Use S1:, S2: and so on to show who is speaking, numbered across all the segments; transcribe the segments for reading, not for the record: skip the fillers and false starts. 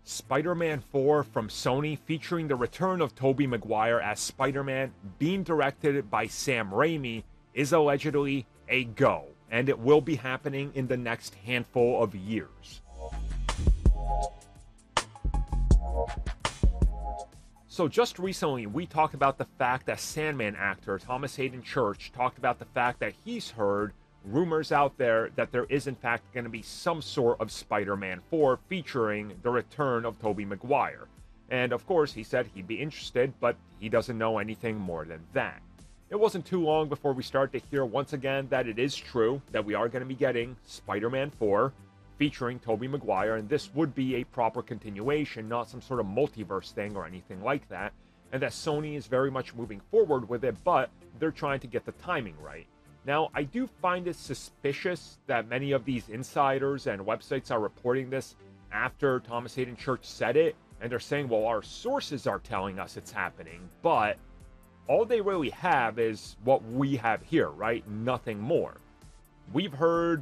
S1: Spider-Man 4 from Sony, featuring the return of Tobey Maguire as Spider-Man, being directed by Sam Raimi, is allegedly a go, and it will be happening in the next handful of years. So just recently, we talked about the fact that Sandman actor Thomas Hayden Church talked about the fact that he's heard rumors out there that there is in fact going to be some sort of Spider-Man 4 featuring the return of Tobey Maguire. And of course, he said he'd be interested, but he doesn't know anything more than that. It wasn't too long before we started to hear once again that it is true that we are going to be getting Spider-Man 4 featuring Tobey Maguire, and this would be a proper continuation, not some sort of multiverse thing or anything like that, and that Sony is very much moving forward with it, but they're trying to get the timing right. Now, I do find it suspicious that many of these insiders and websites are reporting this after Thomas Hayden Church said it, and they're saying, well, our sources are telling us it's happening, but all they really have is what we have here, right? Nothing more. We've heard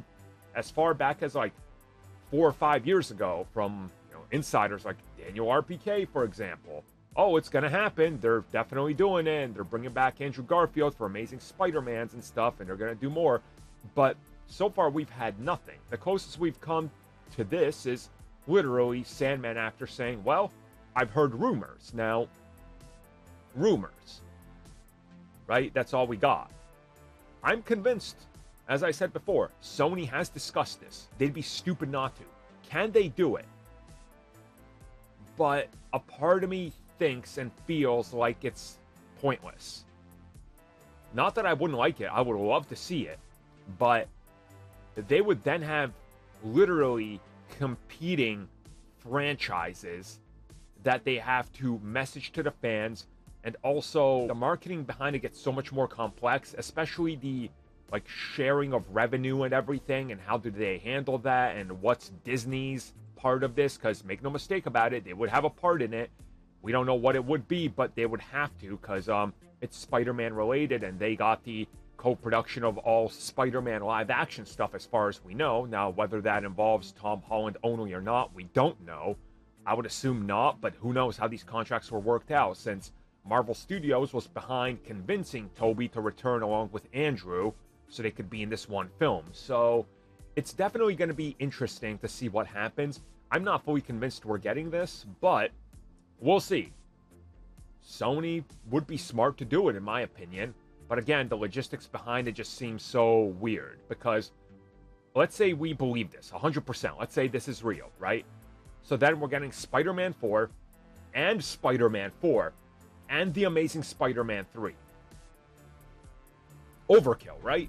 S1: as far back as like 4 or 5 years ago from insiders like Daniel RPK, for example. Oh, it's going to happen. They're definitely doing it. And they're bringing back Andrew Garfield for Amazing Spider-Mans and stuff, and they're going to do more. But so far, we've had nothing. The closest we've come to this is literally Sandman actor saying, well, I've heard rumors. Now, rumors, right? That's all we got. I'm convinced, as I said before, Sony has discussed this. They'd be stupid not to. Can they do it? But a part of me thinks and feels like it's pointless. Not that I wouldn't like it. I would love to see it. But they would then have literally competing franchises that they have to message to the fans. And also, the marketing behind it gets so much more complex, especially the sharing of revenue and everything, and how do they handle that, and what's Disney's part of this, because make no mistake about it, they would have a part in it. We don't know what it would be, but they would have to, because it's Spider-Man related, and they got the co-production of all Spider-Man live action stuff as far as we know. Now, whether that involves Tom Holland only or not, we don't know. I would assume not, but who knows how these contracts were worked out, since Marvel Studios was behind convincing Tobey to return along with Andrew so they could be in this one film. So it's definitely going to be interesting to see what happens. I'm not fully convinced we're getting this, but we'll see. Sony would be smart to do it, in my opinion. But again, the logistics behind it just seems so weird, because let's say we believe this 100%. Let's say this is real, right? So then we're getting Spider-Man 4 and Spider-Man 4 and The Amazing Spider-Man 3. Overkill, right?